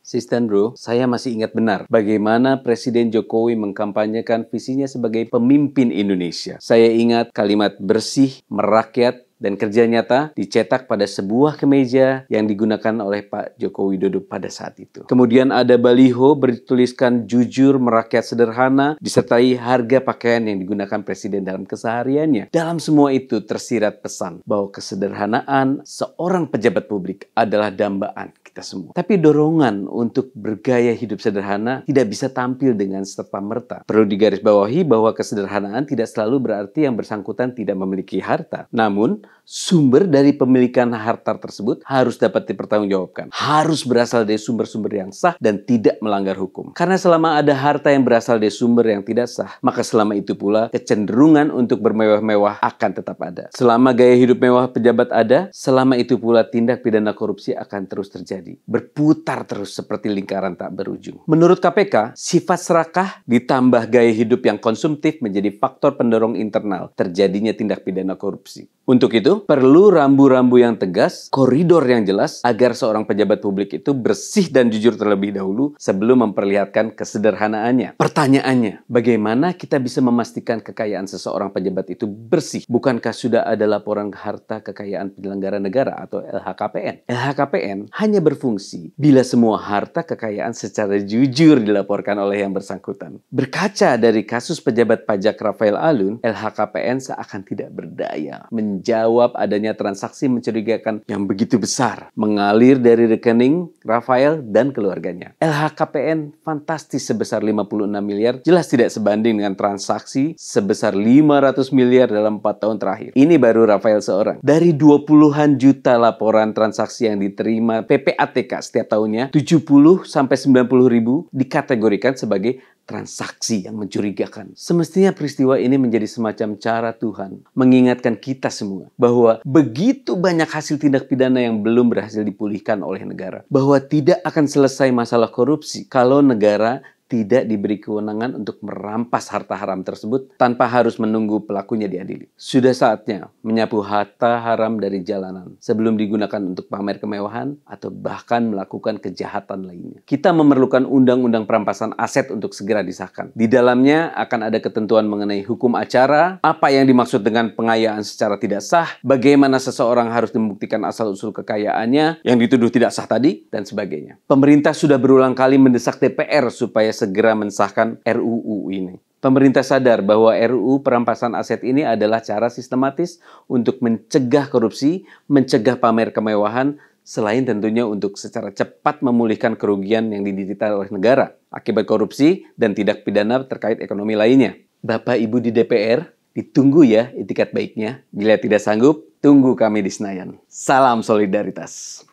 Sis dan bro, saya masih ingat benar bagaimana Presiden Jokowi mengkampanyekan visinya sebagai pemimpin Indonesia. Saya ingat kalimat bersih, merakyat, dan kerja nyata dicetak pada sebuah kemeja yang digunakan oleh Pak Joko Widodo pada saat itu. Kemudian ada baliho bertuliskan jujur, merakyat, sederhana, disertai harga pakaian yang digunakan Presiden dalam kesehariannya. Dalam semua itu tersirat pesan bahwa kesederhanaan seorang pejabat publik adalah dambaan kita semua. Tapi dorongan untuk bergaya hidup sederhana tidak bisa tampil dengan serta-merta. Perlu digarisbawahi bahwa kesederhanaan tidak selalu berarti yang bersangkutan tidak memiliki harta. Namun, sumber dari pemilikan harta tersebut harus dapat dipertanggungjawabkan. Harus berasal dari sumber-sumber yang sah dan tidak melanggar hukum. Karena selama ada harta yang berasal dari sumber yang tidak sah, maka selama itu pula kecenderungan untuk bermewah-mewah akan tetap ada. Selama gaya hidup mewah pejabat ada, selama itu pula tindak pidana korupsi akan terus terjadi. Berputar terus seperti lingkaran tak berujung. Menurut KPK, sifat serakah ditambah gaya hidup yang konsumtif menjadi faktor pendorong internal terjadinya tindak pidana korupsi. Untuk itu, perlu rambu-rambu yang tegas, koridor yang jelas, agar seorang pejabat publik itu bersih dan jujur terlebih dahulu sebelum memperlihatkan kesederhanaannya. Pertanyaannya, bagaimana kita bisa memastikan kekayaan seseorang pejabat itu bersih? Bukankah sudah ada laporan harta kekayaan penyelenggara negara atau LHKPN? LHKPN hanya berfungsi bila semua harta kekayaan secara jujur dilaporkan oleh yang bersangkutan. Berkaca dari kasus pejabat pajak Rafael Alun, LHKPN seakan tidak berdaya menjawab adanya transaksi mencurigakan yang begitu besar mengalir dari rekening Rafael dan keluarganya. LHKPN fantastis sebesar 56 miliar jelas tidak sebanding dengan transaksi sebesar 500 miliar dalam 4 tahun terakhir. Ini baru Rafael seorang. Dari 20-an juta laporan transaksi yang diterima PPATK setiap tahunnya, 70 sampai 90 ribu dikategorikan sebagai transaksi yang mencurigakan. Semestinya peristiwa ini menjadi semacam cara Tuhan mengingatkan kita semua bahwa begitu banyak hasil tindak pidana yang belum berhasil dipulihkan oleh negara. Bahwa tidak akan selesai masalah korupsi kalau negara tidak diberi kewenangan untuk merampas harta haram tersebut tanpa harus menunggu pelakunya diadili. Sudah saatnya menyapu harta haram dari jalanan sebelum digunakan untuk pamer kemewahan atau bahkan melakukan kejahatan lainnya. Kita memerlukan undang-undang perampasan aset untuk segera disahkan. Di dalamnya akan ada ketentuan mengenai hukum acara, apa yang dimaksud dengan pengayaan secara tidak sah, bagaimana seseorang harus membuktikan asal-usul kekayaannya yang dituduh tidak sah tadi, dan sebagainya. Pemerintah sudah berulang kali mendesak DPR supaya segera mensahkan RUU ini. Pemerintah sadar bahwa RUU perampasan aset ini adalah cara sistematis untuk mencegah korupsi, mencegah pamer kemewahan, selain tentunya untuk secara cepat memulihkan kerugian yang diderita oleh negara akibat korupsi dan tindak pidana terkait ekonomi lainnya. Bapak Ibu di DPR, ditunggu ya itikat baiknya. Bila tidak sanggup, tunggu kami di Senayan. Salam solidaritas.